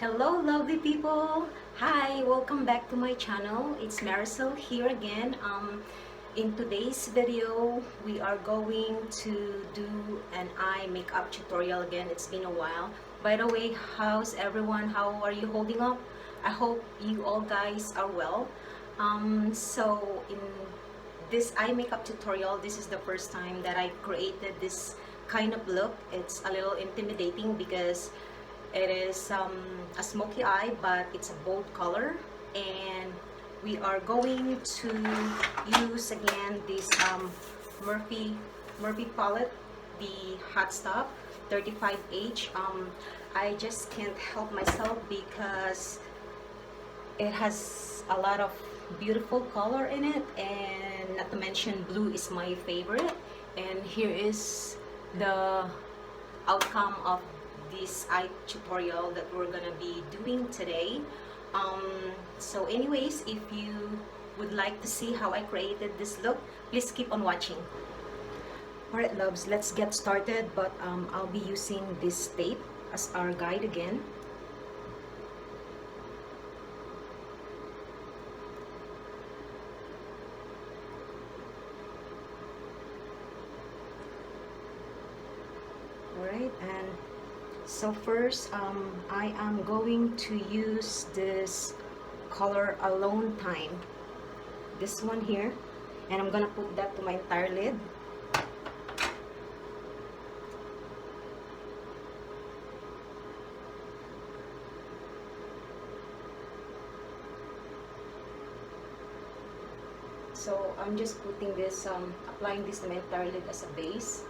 Hello lovely people! Hi! Welcome back to my channel. It's Maricel here again. In today's video, we are going to do an eye makeup tutorial again. It's been a while. By the way, how's everyone? How are you holding up? I hope you all guys are well. So in this eye makeup tutorial, this is the first time that I created this kind of look. It's a little intimidating because it is a smoky eye, but it's a bold color, and we are going to use again this Morphe palette, the Hot Stuff 35H. I just can't help myself because it has a lot of beautiful color in it, and not to mention blue is my favorite. And here is the outcome of this eye tutorial that we're gonna be doing today. So anyways, if you would like to see how I created this look, please keep on watching. Alright loves, let's get started, but I'll be using this tape as our guide again. Alright, and so first, I am going to use this color Alone Time, this one here, and I'm gonna put that to my entire lid. So I'm just putting this, applying this to my entire lid as a base.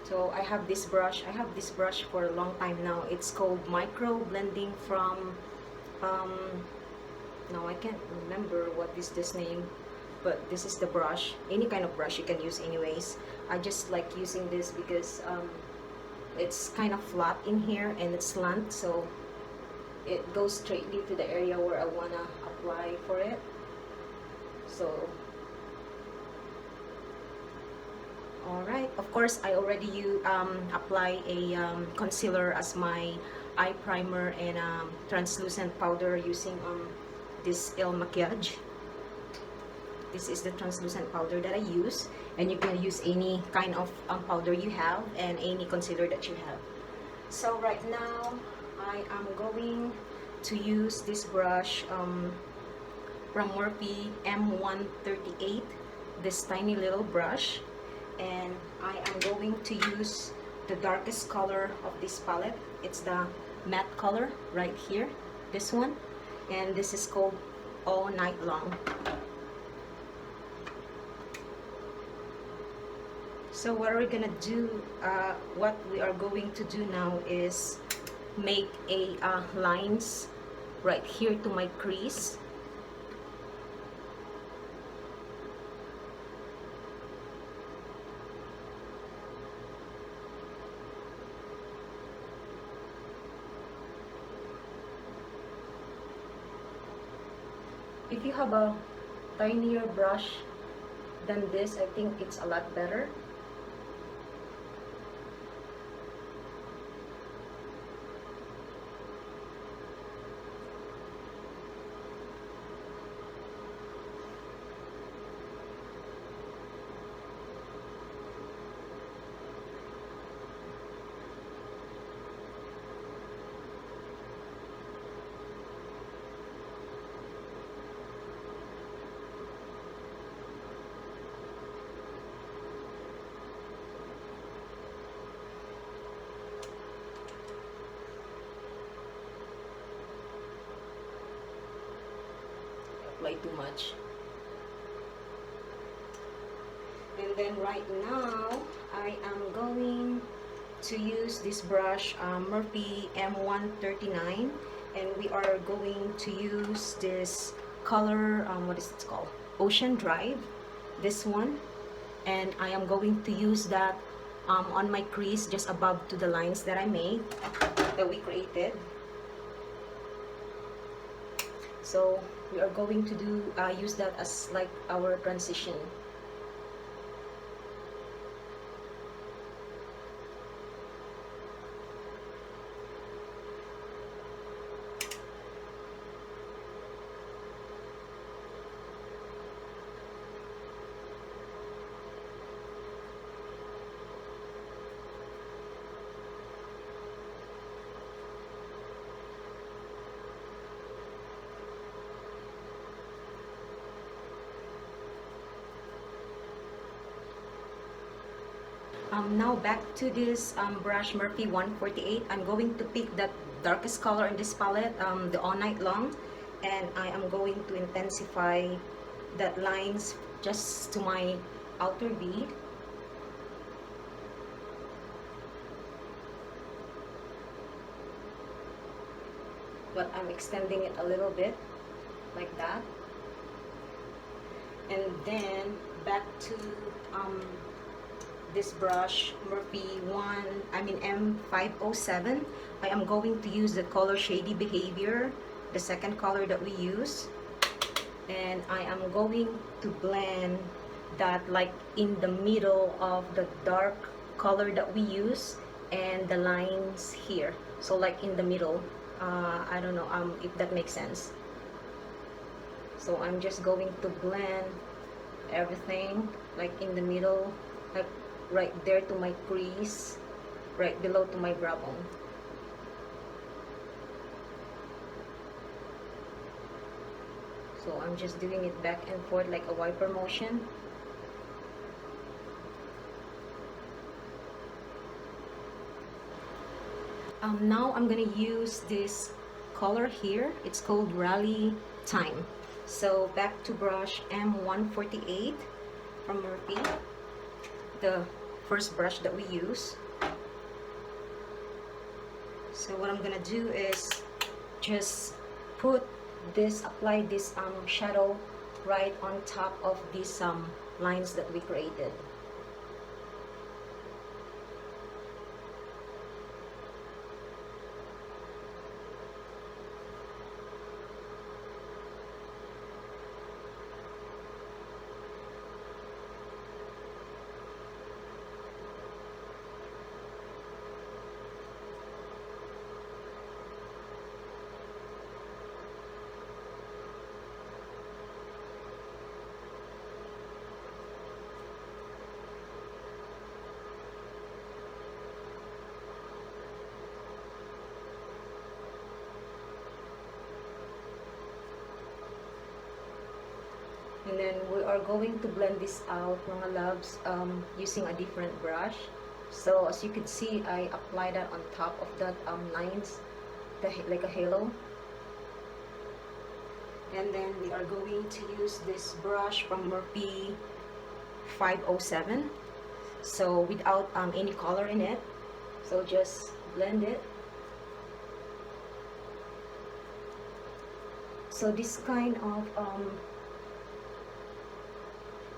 So I have this brush. I have this brush for a long time now. It's called Micro Blending from, now I can't remember what is this name, but this is the brush. Any kind of brush you can use anyways. I just like using this because it's kind of flat in here and it's slant, so it goes straightly to the area where I wanna apply for it. So alright, of course I already apply a concealer as my eye primer and translucent powder using this Mikiage. This is the translucent powder that I use, and you can use any kind of powder you have and any concealer that you have. So right now I am going to use this brush from Morphe M138, this tiny little brush. And I am going to use the darkest color of this palette. It's the matte color right here, this one, and this is called All Night Long. So what are we gonna do? What we are going to do now is make a lines right here to my crease. If you have a tinier brush than this, I think it's a lot better. Apply too much. And then right now I am going to use this brush, Morphe M139, and we are going to use this color, what is it called, Ocean Drive, this one, and I am going to use that on my crease just above to the lines that I made, that we created. So we are going to use that as like our transition. Now back to this brush Morphe 148. I'm going to pick that darkest color in this palette, the All Night Long, and I am going to intensify that lines just to my outer V. But I'm extending it a little bit, like that. And then back to this brush Morphe M507. I am going to use the color Shady Behavior, the second color that we use, and I am going to blend that like in the middle of the dark color that we use and the lines here, so like in the middle. I don't know if that makes sense. So I'm just going to blend everything like in the middle, like right there to my crease, right below to my brow bone. So I'm just doing it back and forth like a wiper motion. Now I'm gonna use this color here. It's called Rally Time. So back to brush M148 from Morphe, the first brush that we use. So what I'm gonna do is just apply this shadow right on top of these lines that we created. And then we are going to blend this out, mga loves, using a different brush. So as you can see, I apply that on top of that lines, like a halo. And then we are going to use this brush from Morphe 507. So without any color in it. So just blend it. So this kind of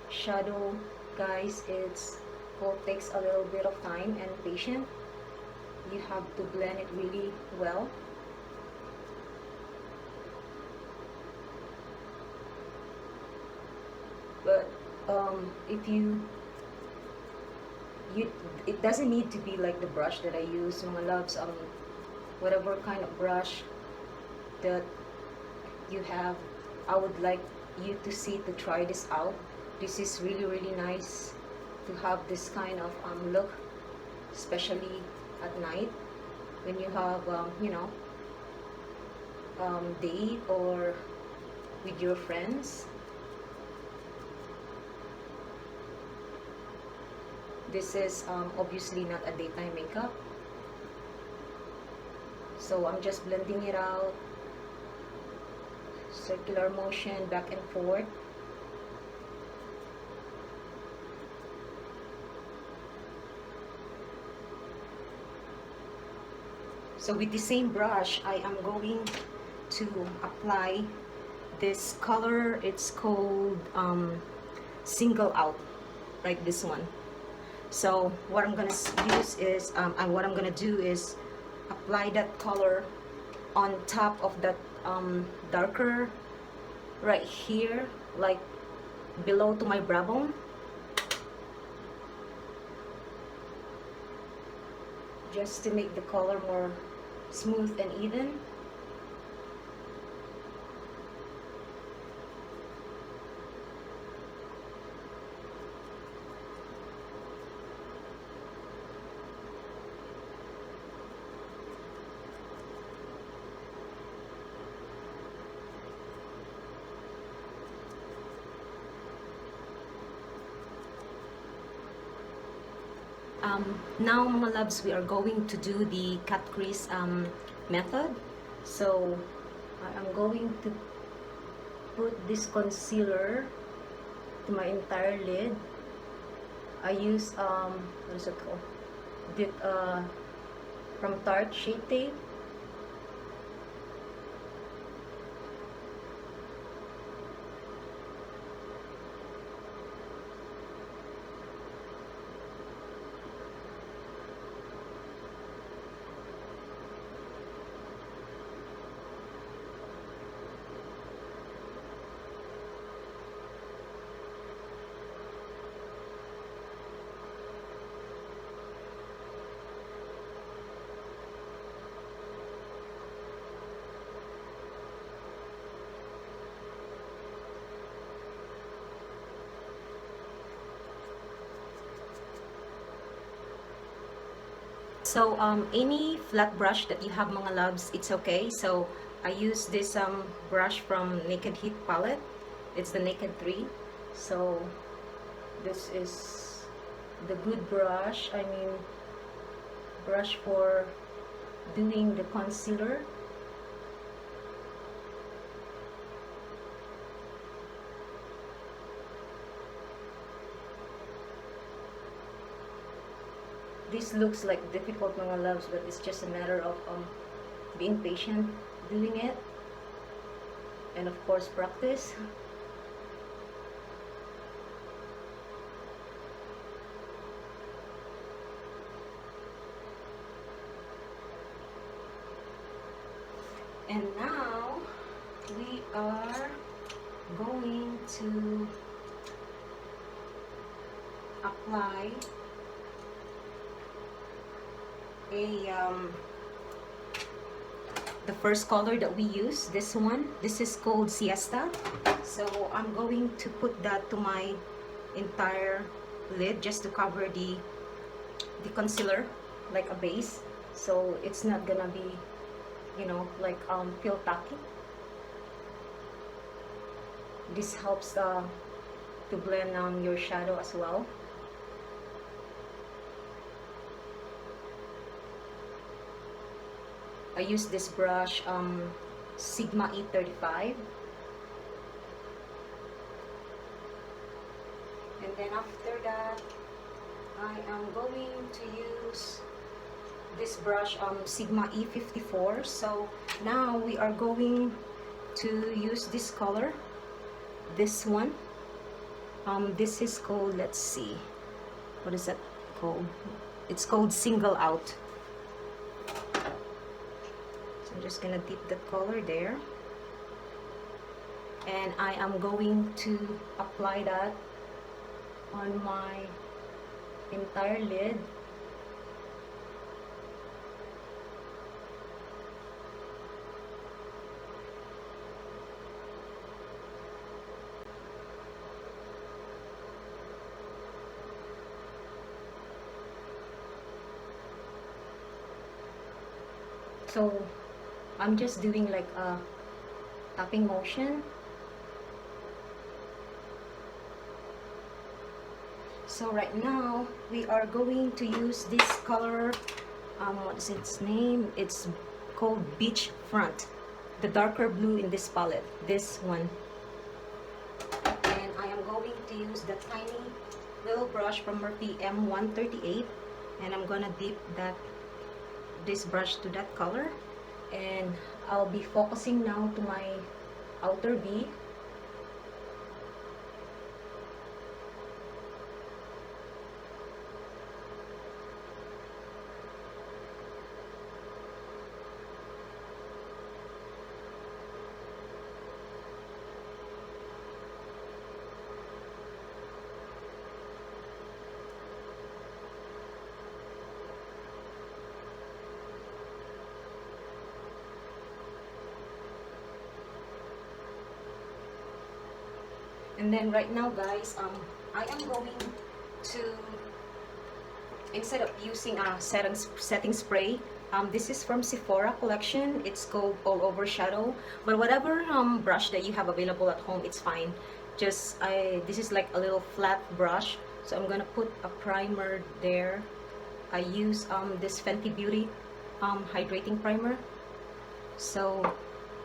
shadow, guys, takes a little bit of time and patience. You have to blend it really well. But if it doesn't need to be like the brush that I use, mga loves. Whatever kind of brush that you have, I would like you to try this out. This is really nice to have this kind of look, especially at night when you have date or with your friends. This is obviously not a daytime makeup, so I'm just blending it out, circular motion, back and forth. So with the same brush, I am going to apply this color. It's called Single Out, like this one. So what I'm gonna use is, what I'm gonna do is apply that color on top of that darker right here, like below to my brow bone, just to make the color more smooth and even. Now mga loves, we are going to do the cut crease method. So I'm going to put this concealer to my entire lid. I use what is it called? From Tarte Shady. So any flat brush that you have mga loves, it's okay. So I use this brush from Naked Heat palette. It's the Naked 3. So this is the good brush. I mean, brush for doing the concealer. This looks like difficult mga loves, but it's just a matter of being patient doing it, and of course practice. And now we are going to apply the first color that we use, this one. This is called Siesta. So I'm going to put that to my entire lid just to cover the concealer like a base, so it's not gonna be, you know, like feel tacky. This helps to blend your shadow as well. I use this brush, Sigma E35. And then after that, I am going to use this brush, Sigma E54. So now we are going to use this color, this one. This is called, let's see, what is that called? It's called Single Out. I'm just gonna dip that color there, and I am going to apply that on my entire lid. So I'm just doing like a tapping motion. So right now we are going to use this color, what's its name? It's called Beige Front, the darker blue in this palette, this one. And I am going to use the tiny little brush from Morphe M138, and I'm gonna dip this brush to that color, and I'll be focusing now to my outer V. And then right now, guys, I am going to, instead of using a setting spray, this is from Sephora collection. It's called All Over Shadow. But whatever brush that you have available at home, it's fine. Just this is like a little flat brush, so I'm gonna put a primer there. I use this Fenty Beauty hydrating primer. So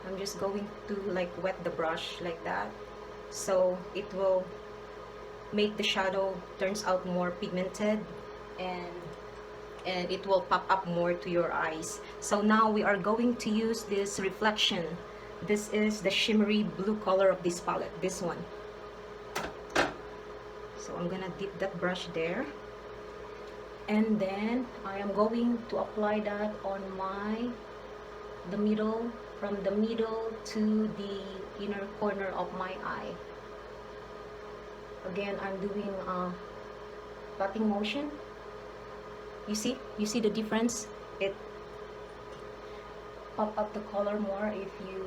I'm just going to like wet the brush like that, so it will make the shadow turns out more pigmented, and it will pop up more to your eyes. So now we are going to use this reflection. This is the shimmery blue color of this palette, this one. So I'm gonna dip that brush there, and then I am going to apply that on the middle, from the middle to the inner corner of my eye. Again, I'm doing a patting motion. You see the difference? It pop up the color more if you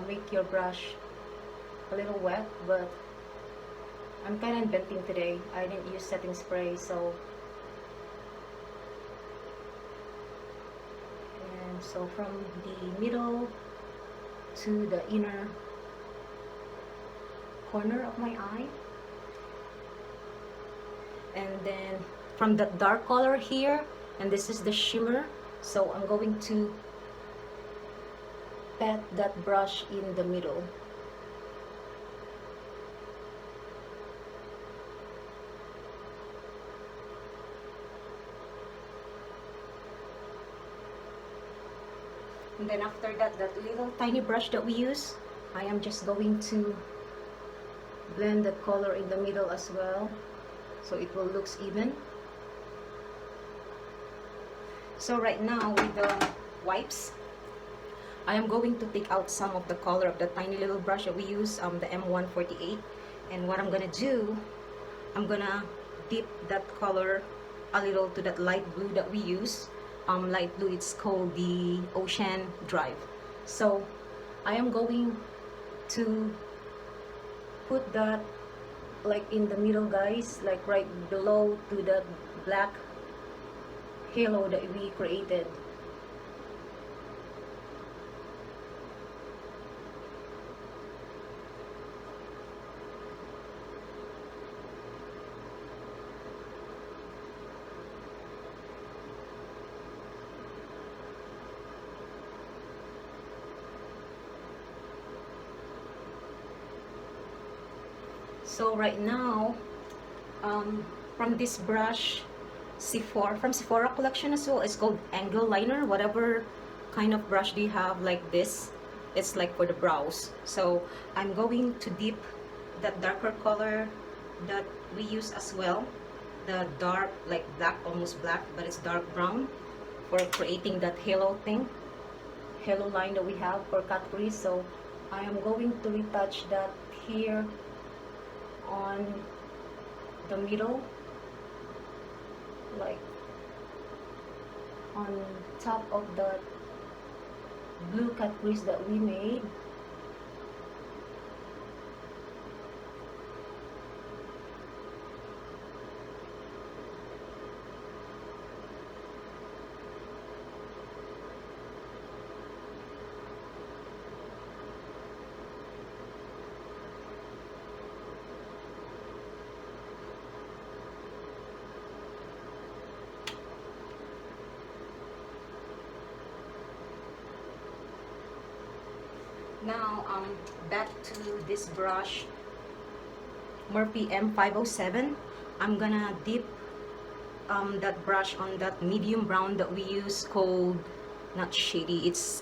make your brush a little wet. But I'm kind of inventing today. I didn't use setting spray, so from the middle to the inner corner of my eye, and then from the dark color here, and this is the shimmer, so I'm going to pat that brush in the middle. And then after that, that little tiny brush that we use, I am just going to blend the color in the middle as well, so it will look even. So right now with the wipes, I am going to take out some of the color of the tiny little brush that we use, the M148. And what I'm gonna do, I'm gonna dip that color a little to that light blue that we use. Light blue, it's called the Ocean Drive. So I am going to put that like in the middle, guys, like right below to the black halo that we created. So right now, from this brush, from Sephora collection as well, it's called Angle Liner. Whatever kind of brush do you have like this, it's like for the brows. So I'm going to dip that darker color that we use as well, the dark, like black, almost black, but it's dark brown, for creating that halo thing, halo line that we have for cut crease. So I am going to retouch that here on the middle, like on top of the blue cut crease that we made. Now, back to this brush, Morphe M507. I'm gonna dip that brush on that medium brown that we use, called, not Shady, it's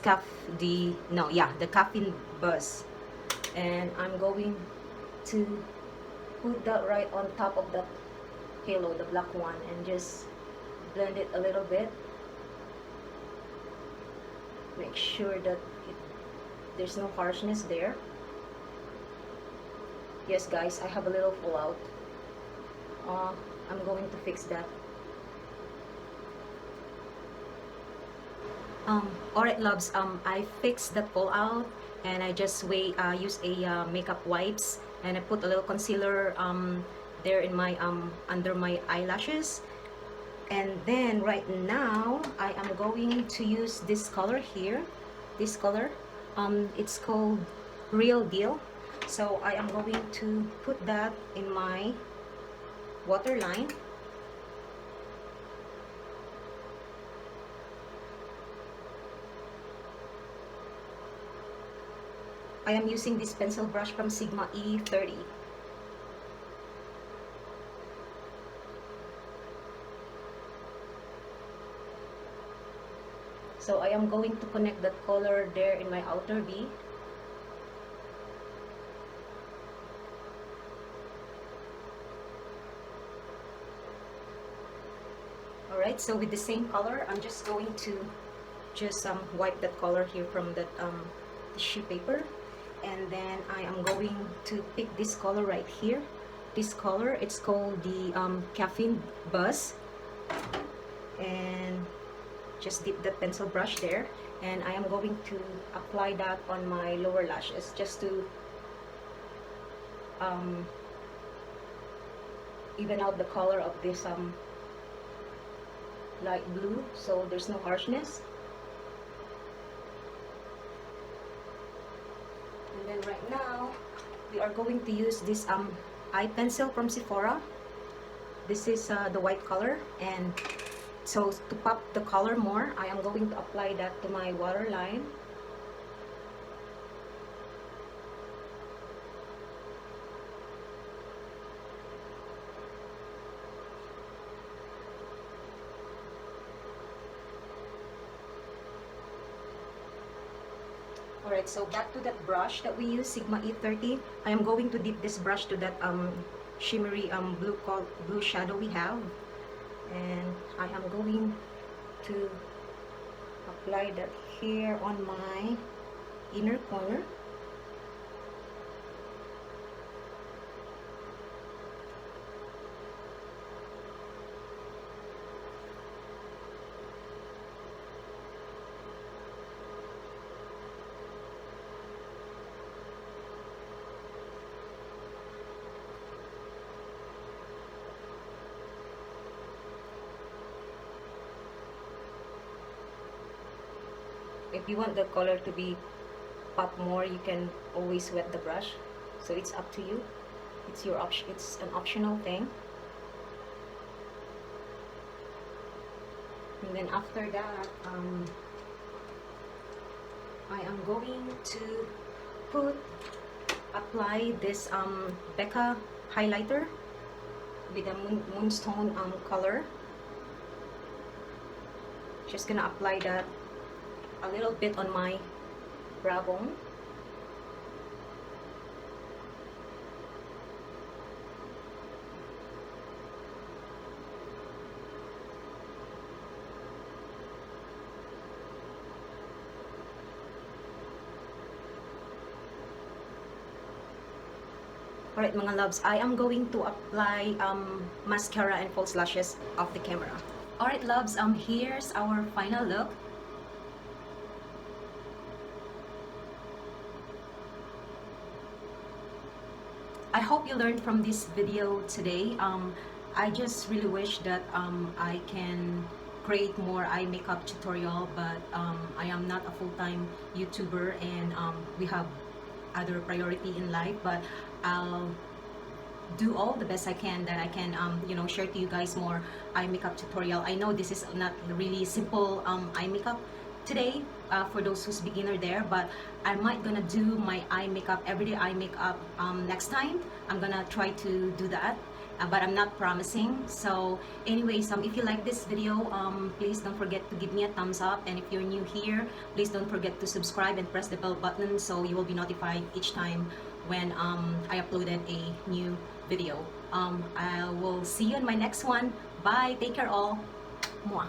the Caffeine Buzz. And I'm going to put that right on top of that halo, the black one, and just blend it a little bit. Make sure that there's no harshness there. Yes, guys, I have a little fallout. I'm going to fix that. Alright loves, I fixed that fallout and I just use a makeup wipes, and I put a little concealer there in my under my eyelashes. And then right now I am going to use this color here, this color, it's called Real Deal. So I am going to put that in my waterline. I am using this pencil brush from Sigma E30. So I am going to connect that color there in my outer V. Alright, so with the same color, I'm just going to just wipe that color here from that tissue paper. And then I am going to pick this color right here. This color, it's called the Caffeine Buzz. And just dip that pencil brush there. And I am going to apply that on my lower lashes just to even out the color of this light blue, so there's no harshness. And then right now we are going to use this eye pencil from Sephora. This is the white color, and so to pop the color more, I am going to apply that to my waterline. Alright, so back to that brush that we use, Sigma E30. I am going to dip this brush to that shimmery blue shadow we have. And I am going to apply that here on my inner corner. If you want the color to be pop more, you can always wet the brush. So it's up to you. It's your option. It's an optional thing. And then after that, I am going to apply this Becca highlighter with a moonstone color. Just gonna apply that a little bit on my brow bone. Alright mga loves, I am going to apply mascara and false lashes off the camera. Alright loves, here's our final look. I hope you learned from this video today. I just really wish that I can create more eye makeup tutorial, but I am not a full-time YouTuber, and we have other priority in life, but I'll do all the best I can that I can you know, share to you guys more eye makeup tutorial. I know this is not really simple eye makeup today for those who's beginner there, but I might gonna do my eye makeup, everyday eye makeup next time. I'm gonna try to do that, but I'm not promising. So anyways, if you like this video, please don't forget to give me a thumbs up, and if you're new here, please don't forget to subscribe and press the bell button so you will be notified each time when I uploaded a new video. I will see you in my next one. Bye, take care all. Mwah.